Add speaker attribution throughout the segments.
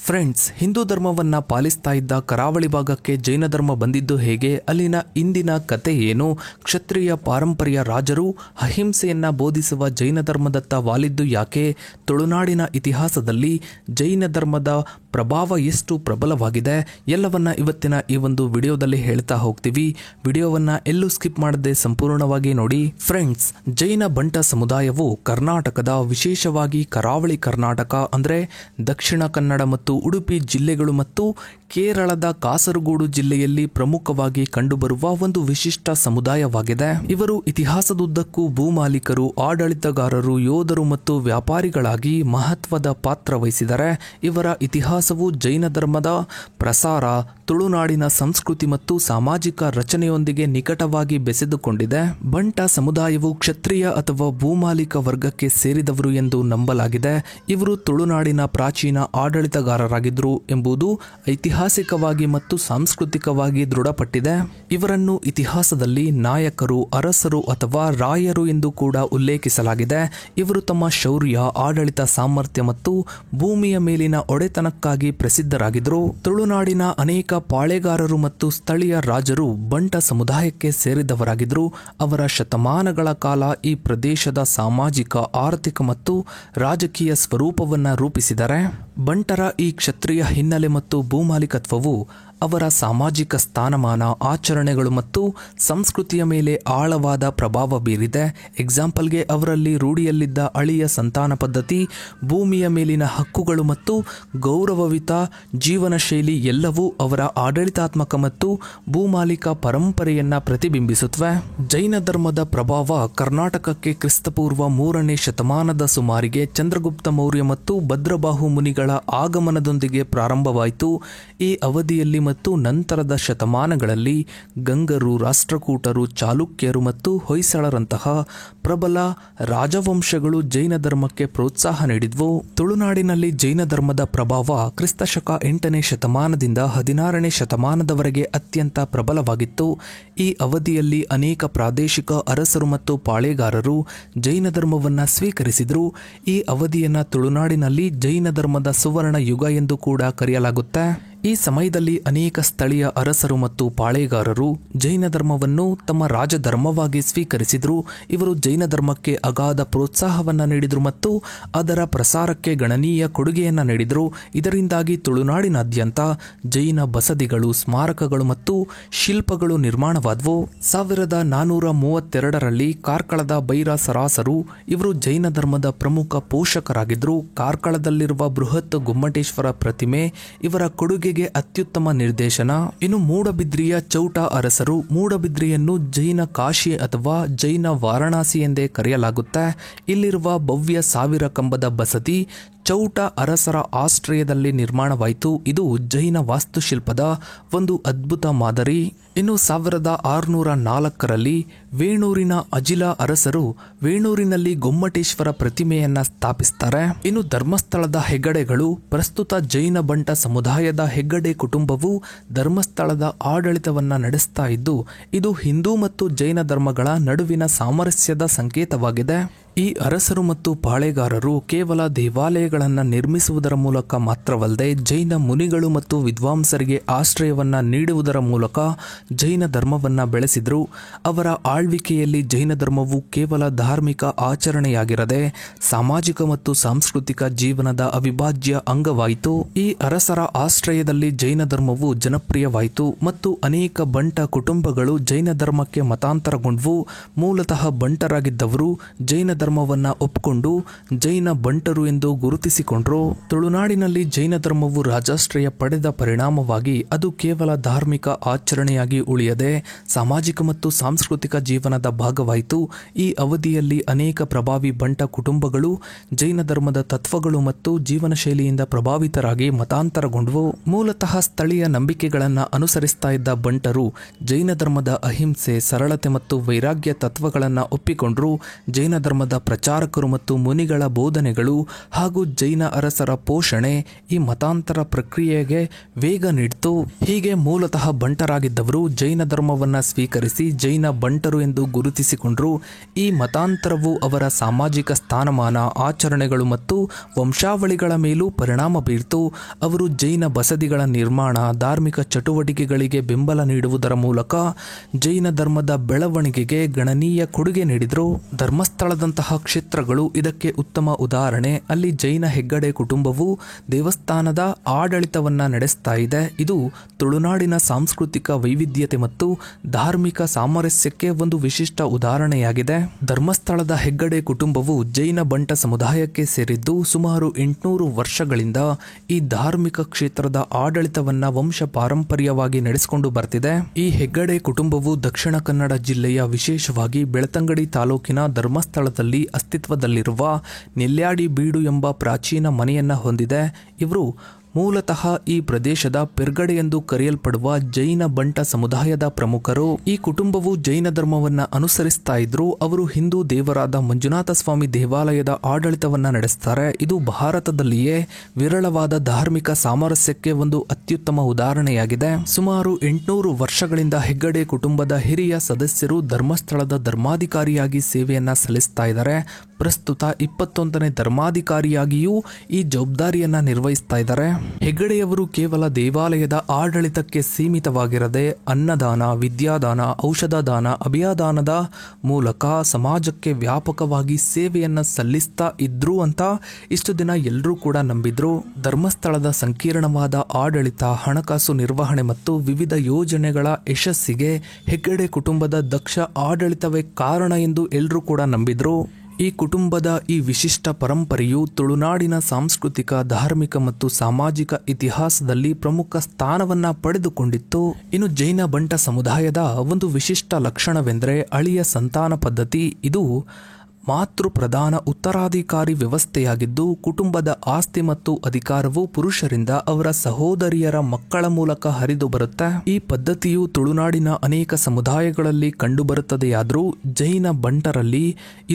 Speaker 1: Friends, Hindu ಧರ್ಮವನ್ನ ಪಾಲಿಸ್ತಾ ಇದ್ದ ಕರಾವಳಿ ಭಾಗಕ್ಕೆ ಜೈನ ಧರ್ಮ ಬಂದಿದ್ದು ಹೇಗೆ, ಅಲ್ಲಿನ ಇಂದಿನ ಕತೆ ಏನು, ಕ್ಷತ್ರಿಯ ಪಾರಂಪರ್ಯ ರಾಜರು ಅಹಿಂಸೆಯನ್ನ ಬೋಧಿಸುವ ಜೈನ ಧರ್ಮದತ್ತ ವಾಲಿದ್ದು ಯಾಕೆ, ತುಳುನಾಡಿನ ಇತಿಹಾಸದಲ್ಲಿ ಜೈನ ಧರ್ಮದ ಪ್ರಭಾವ ಎಷ್ಟು ಪ್ರಬಲವಾಗಿದೆ, ಎಲ್ಲವನ್ನ ಇವತ್ತಿನ ಈ ಒಂದು ವಿಡಿಯೋದಲ್ಲಿ ಹೇಳ್ತಾ ಹೋಗ್ತೀವಿ. ವಿಡಿಯೋವನ್ನ ಎಲ್ಲೂ ಸ್ಕಿಪ್ ಮಾಡದೆ ಸಂಪೂರ್ಣವಾಗಿ ನೋಡಿ. ಫ್ರೆಂಡ್ಸ್, ಜೈನ ಬಂಟ ಸಮುದಾಯವು ಕರ್ನಾಟಕದ, ವಿಶೇಷವಾಗಿ ಕರಾವಳಿ ಕರ್ನಾಟಕ ಅಂದ್ರೆ ದಕ್ಷಿಣ ಕನ್ನಡ ಮತ್ತು ಉಡುಪಿ ಜಿಲ್ಲೆಗಳು ಮತ್ತು ಕೇರಳದ ಕಾಸರಗೋಡು ಜಿಲ್ಲೆಯಲ್ಲಿ ಪ್ರಮುಖವಾಗಿ ಕಂಡುಬರುವ ಒಂದು ವಿಶಿಷ್ಟ ಸಮುದಾಯವಾಗಿದೆ. ಇವರು ಇತಿಹಾಸದುದ್ದಕ್ಕೂ ಭೂಮಾಲೀಕರು, ಆಡಳಿತಗಾರರು, ಯೋಧರು ಮತ್ತು ವ್ಯಾಪಾರಿಗಳಾಗಿ ಮಹತ್ವದ ಪಾತ್ರ ವಹಿಸಿದ್ದಾರೆ. ಇವರ ಇತಿಹಾಸವು ಜೈನ ಧರ್ಮದ ಪ್ರಸಾರ, ತುಳುನಾಡಿನ ಸಂಸ್ಕೃತಿ ಮತ್ತು ಸಾಮಾಜಿಕ ರಚನೆಯೊಂದಿಗೆ ನಿಕಟವಾಗಿ ಬೆಸೆದುಕೊಂಡಿದೆ. ಬಂಟ ಸಮುದಾಯವು ಕ್ಷತ್ರಿಯ ಅಥವಾ ಭೂಮಾಲೀಕ ವರ್ಗಕ್ಕೆ ಸೇರಿದವರು ಎಂದು ನಂಬಲಾಗಿದೆ. ಇವರು ತುಳುನಾಡಿನ ಪ್ರಾಚೀನ ಆಡಳಿತಗಾರರಾಗಿದ್ದರು ಎಂಬುದು ಐತಿಹಾಸಿಕವಾಗಿ ಮತ್ತು ಸಾಂಸ್ಕೃತಿಕವಾಗಿ ದೃಢಪಟ್ಟಿದೆ. ಇವರನ್ನು ಇತಿಹಾಸದಲ್ಲಿ ನಾಯಕರು, ಅರಸರು ಅಥವಾ ರಾಯರು ಎಂದು ಕೂಡ ಉಲ್ಲೇಖಿಸಲಾಗಿದೆ. ಇವರು ತಮ್ಮ ಶೌರ್ಯ, ಆಡಳಿತ ಸಾಮರ್ಥ್ಯ ಮತ್ತು ಭೂಮಿಯ ಮೇಲಿನ ಒಡೆತನಕ್ಕಾಗಿ ಪ್ರಸಿದ್ಧರಾಗಿದ್ದರು. ತುಳುನಾಡಿನ ಅನೇಕ ಪಾಳೆಗಾರರು ಮತ್ತು ಸ್ಥಳೀಯ ರಾಜರು ಬಂಟ ಸಮುದಾಯಕ್ಕೆ ಸೇರಿದವರಾಗಿದ್ದರು. ಅವರ ಶತಮಾನಗಳ ಕಾಲ ಈ ಪ್ರದೇಶದ ಸಾಮಾಜಿಕ, ಆರ್ಥಿಕ ಮತ್ತು ರಾಜಕೀಯ ಸ್ವರೂಪವನ್ನು ರೂಪಿಸಿದ್ದಾರೆ. ಬಂಟರ ಈ ಕ್ಷತ್ರಿಯ ಹಿನ್ನೆಲೆ ಮತ್ತು ಭೂಮಾಲೀಕತ್ವವು ಅವರ ಸಾಮಾಜಿಕ ಸ್ಥಾನಮಾನ, ಆಚರಣೆಗಳು ಮತ್ತು ಸಂಸ್ಕೃತಿಯ ಮೇಲೆ ಆಳವಾದ ಪ್ರಭಾವ ಬೀರಿದೆ. ಎಕ್ಸಾಂಪಲ್ಗೆ, ಅವರಲ್ಲಿ ರೂಢಿಯಲ್ಲಿದ್ದ ಅಳಿಯ ಸಂತಾನ ಪದ್ಧತಿ, ಭೂಮಿಯ ಮೇಲಿನ ಹಕ್ಕುಗಳು ಮತ್ತು ಗೌರವಯುತ ಜೀವನ ಶೈಲಿ ಎಲ್ಲವೂ ಅವರ ಆಡಳಿತಾತ್ಮಕ ಮತ್ತು ಭೂಮಾಲೀಕ ಪರಂಪರೆಯನ್ನ ಪ್ರತಿಬಿಂಬಿಸುತ್ತವೆ. ಜೈನ ಧರ್ಮದ ಪ್ರಭಾವ ಕರ್ನಾಟಕಕ್ಕೆ ಕ್ರಿಸ್ತಪೂರ್ವ 3ನೇ ಶತಮಾನದ ಸುಮಾರಿಗೆ ಚಂದ್ರಗುಪ್ತ ಮೌರ್ಯ ಮತ್ತು ಭದ್ರಬಾಹು ಮುನಿಗಳ ಆಗಮನದೊಂದಿಗೆ ಪ್ರಾರಂಭವಾಯಿತು. ಈ ಅವಧಿಯಲ್ಲಿ ಮತ್ತು ನಂತರದ ಶತಮಾನಗಳಲ್ಲಿ ಗಂಗರು, ರಾಷ್ಟ್ರಕೂಟರು, ಚಾಲುಕ್ಯರು ಮತ್ತು ಹೊಯ್ಸಳರಂತಹ ಪ್ರಬಲ ರಾಜವಂಶಗಳು ಜೈನ ಧರ್ಮಕ್ಕೆ ಪ್ರೋತ್ಸಾಹ ನೀಡಿದ್ವು. ತುಳುನಾಡಿನಲ್ಲಿ ಜೈನ ಧರ್ಮದ ಪ್ರಭಾವ ಕ್ರಿಸ್ತಶಕ 8ನೇ ಶತಮಾನದಿಂದ 16ನೇ ಶತಮಾನದವರೆಗೆ ಅತ್ಯಂತ ಪ್ರಬಲವಾಗಿತ್ತು. ಈ ಅವಧಿಯಲ್ಲಿ ಅನೇಕ ಪ್ರಾದೇಶಿಕ ಅರಸರು ಮತ್ತು ಪಾಳೆಗಾರರು ಜೈನ ಧರ್ಮವನ್ನು ಸ್ವೀಕರಿಸಿದರು. ಈ ಅವಧಿಯನ್ನ ತುಳುನಾಡಿನಲ್ಲಿ ಜೈನ ಧರ್ಮದ ಸುವರ್ಣ ಯುಗ ಎಂದು ಕೂಡ ಕರೆಯಲಾಗುತ್ತೆ. ಈ ಸಮಯದಲ್ಲಿ ಅನೇಕ ಸ್ಥಳೀಯ ಅರಸರು ಮತ್ತು ಪಾಳೆಗಾರರು ಜೈನ ಧರ್ಮವನ್ನು ತಮ್ಮ ರಾಜಧರ್ಮವಾಗಿ ಸ್ವೀಕರಿಸಿದರು. ಇವರು ಜೈನ ಧರ್ಮಕ್ಕೆ ಅಗಾಧ ಪ್ರೋತ್ಸಾಹವನ್ನು ನೀಡಿದರು ಮತ್ತು ಅದರ ಪ್ರಸಾರಕ್ಕೆ ಗಣನೀಯ ಕೊಡುಗೆಯನ್ನು ನೀಡಿದರು. ಇದರಿಂದಾಗಿ ತುಳುನಾಡಿನಾದ್ಯಂತ ಜೈನ ಬಸದಿಗಳು, ಸ್ಮಾರಕಗಳು ಮತ್ತು ಶಿಲ್ಪಗಳು ನಿರ್ಮಾಣವಾದವು. 1432ರಲ್ಲಿ ಕಾರ್ಕಳದ ಬೈರ ಸರಾಸರು ಇವರು ಜೈನ ಧರ್ಮದ ಪ್ರಮುಖ ಪೋಷಕರಾಗಿದ್ದರು. ಕಾರ್ಕಳದಲ್ಲಿರುವ ಬೃಹತ್ ಗೊಮ್ಮಟೇಶ್ವರ ಪ್ರತಿಮೆ ಇವರ ಕೊಡುಗೆ ಅತ್ಯುತ್ತಮ ನಿರ್ದೇಶನ. ಇನ್ನು ಮೂಡಬಿದ್ರಿಯ ಚೌಟ ಅರಸರು, ಮೂಡಬಿದ್ರಿಯನ್ನು ಜೈನ ಕಾಶಿ ಅಥವಾ ಜೈನ ವಾರಣಾಸಿ ಎಂದೇ ಕರೆಯಲಾಗುತ್ತೆ. ಇಲ್ಲಿರುವ ಭವ್ಯ 1000 ಕಂಬದ ಬಸದಿ ಚೌಟ ಅರಸರ ಆಶ್ರಯದಲ್ಲಿ ನಿರ್ಮಾಣವಾಯಿತು. ಇದು ಜೈನ ವಾಸ್ತುಶಿಲ್ಪದ ಒಂದು ಅದ್ಭುತ ಮಾದರಿ. ಇನ್ನು 1604ರಲ್ಲಿ ವೇಣೂರಿನ ಅಜಿಲ ಅರಸರು ವೇಣೂರಿನಲ್ಲಿ ಗೊಮ್ಮಟೇಶ್ವರ ಪ್ರತಿಮೆಯನ್ನ ಸ್ಥಾಪಿಸ್ತಾರೆ. ಇನ್ನು ಧರ್ಮಸ್ಥಳದ ಹೆಗ್ಗಡೆಗಳು, ಪ್ರಸ್ತುತ ಜೈನ ಬಂಟ ಸಮುದಾಯದ ಹೆಗ್ಗಡೆ ಕುಟುಂಬವು ಧರ್ಮಸ್ಥಳದ ಆಡಳಿತವನ್ನ ನಡೆಸ್ತಾ ಇದ್ದು, ಇದು ಹಿಂದೂ ಮತ್ತು ಜೈನ ಧರ್ಮಗಳ ನಡುವಿನ ಸಾಮರಸ್ಯದ ಸಂಕೇತವಾಗಿದೆ. ಈ ಅರಸರು ಮತ್ತು ಪಾಳೆಗಾರರು ಕೇವಲ ದೇವಾಲಯಗಳನ್ನು ನಿರ್ಮಿಸುವುದರ ಮೂಲಕ ಮಾತ್ರವಲ್ಲದೆ ಜೈನ ಮುನಿಗಳು ಮತ್ತು ವಿದ್ವಾಂಸರಿಗೆ ಆಶ್ರಯವನ್ನ ನೀಡುವುದರ ಮೂಲಕ ಜೈನ ಧರ್ಮವನ್ನ ಬೆಳೆಸಿದರು. ಅವರ ಆಳ್ವಿಕೆಯಲ್ಲಿ ಜೈನ ಧರ್ಮವು ಕೇವಲ ಧಾರ್ಮಿಕ ಆಚರಣೆಯಾಗಿರದೆ ಸಾಮಾಜಿಕ ಮತ್ತು ಸಾಂಸ್ಕೃತಿಕ ಜೀವನದ ಅವಿಭಾಜ್ಯ ಅಂಗವಾಯಿತು. ಈ ಅರಸರ ಆಶ್ರಯದಲ್ಲಿ ಜೈನ ಧರ್ಮವು ಜನಪ್ರಿಯವಾಯಿತು ಮತ್ತು ಅನೇಕ ಬಂಟ ಕುಟುಂಬಗಳು ಜೈನ ಧರ್ಮಕ್ಕೆ ಮತಾಂತರಗೊಂಡವು. ಮೂಲತಃ ಬಂಟರಾಗಿದ್ದವರು ಜೈನ ಧರ್ಮವನ್ನ ಒಪ್ಪಿಕೊಂಡು ಜೈನ ಬಂಟರು ಎಂದು ಗುರುತಿಸಿಕೊಂಡ್ರು. ತುಳುನಾಡಿನಲ್ಲಿ ಜೈನ ಧರ್ಮವು ರಾಜಾಶ್ರಯ ಪಡೆದ ಪರಿಣಾಮವಾಗಿ ಅದು ಕೇವಲ ಧಾರ್ಮಿಕ ಆಚರಣೆಯಾಗಿ ಉಳಿಯದೆ ಸಾಮಾಜಿಕ ಮತ್ತು ಸಾಂಸ್ಕೃತಿಕ ಜೀವನದ ಭಾಗವಾಯಿತು. ಈ ಅವಧಿಯಲ್ಲಿ ಅನೇಕ ಪ್ರಭಾವಿ ಬಂಟ ಕುಟುಂಬಗಳು ಜೈನ ಧರ್ಮದ ತತ್ವಗಳು ಮತ್ತು ಜೀವನ ಶೈಲಿಯಿಂದ ಪ್ರಭಾವಿತರಾಗಿ ಮತಾಂತರಗೊಂಡವು. ಮೂಲತಃ ಸ್ಥಳೀಯ ನಂಬಿಕೆಗಳನ್ನು ಅನುಸರಿಸ್ತಾ ಇದ್ದ ಬಂಟರು ಜೈನ ಧರ್ಮದ ಅಹಿಂಸೆ, ಸರಳತೆ ಮತ್ತು ವೈರಾಗ್ಯ ತತ್ವಗಳನ್ನು ಒಪ್ಪಿಕೊಂಡ್ರು. ಜೈನ ಧರ್ಮದ ಪ್ರಚಾರಕರು ಮತ್ತು ಮುನಿಗಳ ಬೋಧನೆಗಳು ಹಾಗೂ ಜೈನ ಅರಸರ ಪೋಷಣೆ ಈ ಮತಾಂತರ ಪ್ರಕ್ರಿಯೆಗೆ ವೇಗ ನೀಡಿತು. ಹೀಗೆ ಮೂಲತಃ ಬಂಟರಾಗಿದ್ದವರು ಜೈನ ಧರ್ಮವನ್ನು ಸ್ವೀಕರಿಸಿ ಜೈನ ಬಂಟರು ಎಂದು ಗುರುತಿಸಿಕೊಂಡರು. ಈ ಮತಾಂತರವು ಅವರ ಸಾಮಾಜಿಕ ಸ್ಥಾನಮಾನ, ಆಚರಣೆಗಳು ಮತ್ತು ವಂಶಾವಳಿಗಳ ಮೇಲೂ ಪರಿಣಾಮ ಬೀರಿತು. ಅವರು ಜೈನ ಬಸದಿಗಳ ನಿರ್ಮಾಣ, ಧಾರ್ಮಿಕ ಚಟುವಟಿಕೆಗಳಿಗೆ ಬೆಂಬಲ ನೀಡುವುದರ ಮೂಲಕ ಜೈನ ಧರ್ಮದ ಬೆಳವಣಿಗೆಗೆ ಗಣನೀಯ ಕೊಡುಗೆ ನೀಡಿದರು. ಧರ್ಮಸ್ಥಳದಂತಹ ಕ್ಷೇತ್ರಗಳು ಇದಕ್ಕೆ ಉತ್ತಮ ಉದಾಹರಣೆ. ಅಲ್ಲಿ ಜೈನ ಹೆಗ್ಗಡೆ ಕುಟುಂಬವು ದೇವಸ್ಥಾನದ ಆಡಳಿತವನ್ನ ನಡೆಸ್ತಾ ಇದೆ. ಇದು ತುಳುನಾಡಿನ ಸಾಂಸ್ಕೃತಿಕ ವೈವಿಧ್ಯತೆ ಮತ್ತು ಧಾರ್ಮಿಕ ಸಾಮರಸ್ಯಕ್ಕೆ ಒಂದು ವಿಶಿಷ್ಟ ಉದಾಹರಣೆಯಾಗಿದೆ. ಧರ್ಮಸ್ಥಳದ ಹೆಗ್ಗಡೆ ಕುಟುಂಬವು ಜೈನ ಬಂಟ ಸಮುದಾಯಕ್ಕೆ ಸೇರಿದ್ದು ಸುಮಾರು 800 ವರ್ಷಗಳಿಂದ ಈ ಧಾರ್ಮಿಕ ಕ್ಷೇತ್ರದ ಆಡಳಿತವನ್ನ ವಂಶ ಪಾರಂಪರ್ಯವಾಗಿ ನಡೆಸಿಕೊಂಡು ಬರ್ತಿದೆ. ಈ ಹೆಗ್ಗಡೆ ಕುಟುಂಬವು ದಕ್ಷಿಣ ಕನ್ನಡ ಜಿಲ್ಲೆಯ ವಿಶೇಷವಾಗಿ ಬೆಳ್ತಂಗಡಿ ತಾಲೂಕಿನ ಧರ್ಮಸ್ಥಳದಲ್ಲಿ ಅಸ್ತಿತ್ವದಲ್ಲಿರುವ ನೆಲ್ಯಾಡಿ ಬೀಡು ಎಂಬ ಪ್ರಾಚೀನ ಮನೆಯನ್ನ ಹೊಂದಿದೆ. ಇವರು ಮೂಲತಃ ಈ ಪ್ರದೇಶದ ಪೆರ್ಗಡೆ ಎಂದು ಕರೆಯಲ್ಪಡುವ ಜೈನ ಬಂಟ ಸಮುದಾಯದ ಪ್ರಮುಖರು. ಈ ಕುಟುಂಬವು ಜೈನ ಧರ್ಮವನ್ನ ಅನುಸರಿಸ್ತಾ ಇದ್ರು. ಅವರು ಹಿಂದೂ ದೇವರಾದ ಮಂಜುನಾಥ ಸ್ವಾಮಿ ದೇವಾಲಯದ ಆಡಳಿತವನ್ನ ನಡೆಸ್ತಾರೆ. ಇದು ಭಾರತದಲ್ಲಿಯೇ ವಿರಳವಾದ ಧಾರ್ಮಿಕ ಸಾಮರಸ್ಯಕ್ಕೆ ಒಂದು ಅತ್ಯುತ್ತಮ ಉದಾಹರಣೆಯಾಗಿದೆ. ಸುಮಾರು 800 ವರ್ಷಗಳಿಂದ ಹೆಗ್ಗಡೆ ಕುಟುಂಬದ ಹಿರಿಯ ಸದಸ್ಯರು ಧರ್ಮಸ್ಥಳದ ಧರ್ಮಾಧಿಕಾರಿಯಾಗಿ ಸೇವೆಯನ್ನ ಸಲ್ಲಿಸ್ತಾ ಇದ್ದಾರೆ. ಪ್ರಸ್ತುತ 21ನೇ ಧರ್ಮಾಧಿಕಾರಿಯಾಗಿಯೂ ಈ ಜವಾಬ್ದಾರಿಯನ್ನ ನಿರ್ವಹಿಸ್ತಾ ಇದ್ದಾರೆ. ಹೆಗ್ಗಡೆಯವರು ಕೇವಲ ದೇವಾಲಯದ ಆಡಳಿತಕ್ಕೆ ಸೀಮಿತವಾಗಿರದೆ ಅನ್ನದಾನ, ವಿದ್ಯಾದಾನ, ಔಷಧದಾನ, ಅಭಯದಾನದ ಮೂಲಕ ಸಮಾಜಕ್ಕೆ ವ್ಯಾಪಕವಾಗಿ ಸೇವೆಯನ್ನ ಸಲ್ಲಿಸ್ತಾ ಇದ್ರು ಅಂತ ಇಷ್ಟು ದಿನ ಎಲ್ಲರೂ ಕೂಡ ನಂಬಿದ್ರು. ಧರ್ಮಸ್ಥಳದ ಸಂಕೀರ್ಣವಾದ ಆಡಳಿತ, ಹಣಕಾಸು ನಿರ್ವಹಣೆ ಮತ್ತು ವಿವಿಧ ಯೋಜನೆಗಳ ಯಶಸ್ಸಿಗೆ ಹೆಗ್ಗಡೆ ಕುಟುಂಬದ ದಕ್ಷ ಆಡಳಿತವೇ ಕಾರಣ ಎಂದು ಎಲ್ಲರೂ ಕೂಡ ನಂಬಿದ್ರು. ಈ ಕುಟುಂಬದ ಈ ವಿಶಿಷ್ಟ ಪರಂಪರೆಯು ತುಳುನಾಡಿನ ಸಾಂಸ್ಕೃತಿಕ, ಧಾರ್ಮಿಕ ಮತ್ತು ಸಾಮಾಜಿಕ ಇತಿಹಾಸದಲ್ಲಿ ಪ್ರಮುಖ ಸ್ಥಾನವನ್ನ ಪಡೆದುಕೊಂಡಿತ್ತು. ಇನ್ನು ಜೈನ ಬಂಟ ಸಮುದಾಯದ ಒಂದು ವಿಶಿಷ್ಟ ಲಕ್ಷಣವೆಂದರೆ ಅಳಿಯ ಸಂತಾನ ಪದ್ಧತಿ. ಇದು ಮಾತೃ ಪ್ರಧಾನ ಉತ್ತರಾಧಿಕಾರಿ ವ್ಯವಸ್ಥೆಯಾಗಿದ್ದು ಕುಟುಂಬದ ಆಸ್ತಿ ಮತ್ತು ಅಧಿಕಾರವು ಪುರುಷರಿಂದ ಅವರ ಸಹೋದರಿಯರ ಮಕ್ಕಳ ಮೂಲಕ ಹರಿದು ಬರುತ್ತೆ. ಈ ಪದ್ಧತಿಯು ತುಳುನಾಡಿನ ಅನೇಕ ಸಮುದಾಯಗಳಲ್ಲಿ ಕಂಡುಬರುತ್ತದೆಯಾದರೂ ಜೈನ ಬಂಟರಲ್ಲಿ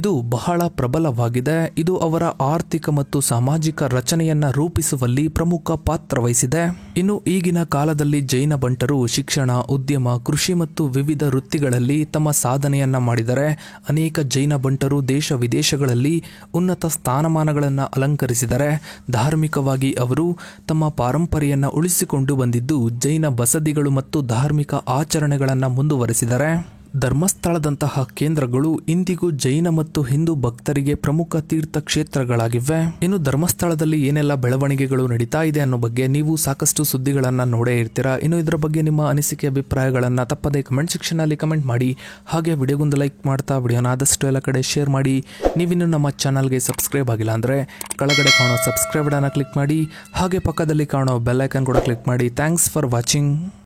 Speaker 1: ಇದು ಬಹಳ ಪ್ರಬಲವಾಗಿದೆ. ಇದು ಅವರ ಆರ್ಥಿಕ ಮತ್ತು ಸಾಮಾಜಿಕ ರಚನೆಯನ್ನ ರೂಪಿಸುವಲ್ಲಿ ಪ್ರಮುಖ ಪಾತ್ರ ವಹಿಸಿದೆ. ಇನ್ನು ಈಗಿನ ಕಾಲದಲ್ಲಿ ಜೈನ ಬಂಟರು ಶಿಕ್ಷಣ, ಉದ್ಯಮ, ಕೃಷಿ ಮತ್ತು ವಿವಿಧ ವೃತ್ತಿಗಳಲ್ಲಿ ತಮ್ಮ ಸಾಧನೆಯನ್ನ ಮಾಡಿದರೆ ಅನೇಕ ಜೈನ ಬಂಟರು ದೇಶ ವಿದೇಶಗಳಲ್ಲಿ ಉನ್ನತ ಸ್ಥಾನಮಾನಗಳನ್ನು ಅಲಂಕರಿಸಿದರೆ ಧಾರ್ಮಿಕವಾಗಿ ಅವರು ತಮ್ಮ ಪಾರಂಪರೆಯನ್ನು ಉಳಿಸಿಕೊಂಡು ಬಂದಿದ್ದು ಜೈನ ಬಸದಿಗಳು ಮತ್ತು ಧಾರ್ಮಿಕ ಆಚರಣೆಗಳನ್ನು ಮುಂದುವರೆಸಿದ್ದಾರೆ. ಧರ್ಮಸ್ಥಳದಂತಹ ಕೇಂದ್ರಗಳು ಇಂದಿಗೂ ಜೈನ ಮತ್ತು ಹಿಂದೂ ಭಕ್ತರಿಗೆ ಪ್ರಮುಖ ತೀರ್ಥ ಕ್ಷೇತ್ರಗಳಾಗಿವೆ. ಇನ್ನು ಧರ್ಮಸ್ಥಳದಲ್ಲಿ ಏನೆಲ್ಲ ಬೆಳವಣಿಗೆಗಳು ನಡೀತಾ ಇದೆ ಅನ್ನೋ ಬಗ್ಗೆ ನೀವು ಸಾಕಷ್ಟು ಸುದ್ದಿಗಳನ್ನು ನೋಡೇ ಇರ್ತೀರಾ. ಇನ್ನು ಇದರ ಬಗ್ಗೆ ನಿಮ್ಮ ಅನಿಸಿಕೆ, ಅಭಿಪ್ರಾಯಗಳನ್ನು ತಪ್ಪದೇ ಕಮೆಂಟ್ ಸೆಕ್ಷನ್ ಅಲ್ಲಿ ಕಮೆಂಟ್ ಮಾಡಿ. ಹಾಗೆ ವಿಡಿಯೋಗೊಂದು ಲೈಕ್ ಮಾಡ್ತಾ ವಿಡಿಯೋನ ಆದಷ್ಟು ಎಲ್ಲ ಕಡೆ ಶೇರ್ ಮಾಡಿ. ನೀವಿನ್ನು ನಮ್ಮ ಚಾನಲ್ಗೆ ಸಬ್ಸ್ಕ್ರೈಬ್ ಆಗಿಲ್ಲ ಅಂದ್ರೆ ಕೆಳಗಡೆ ಕಾಣೋ ಸಬ್ಸ್ಕ್ರೈಬ್ ಬಟನ್ ಕ್ಲಿಕ್ ಮಾಡಿ. ಹಾಗೆ ಪಕ್ಕದಲ್ಲಿ ಕಾಣೋ ಬೆಲ್ ಐಕಾನ್ ಕೂಡ ಕ್ಲಿಕ್ ಮಾಡಿ. Thanks for watching.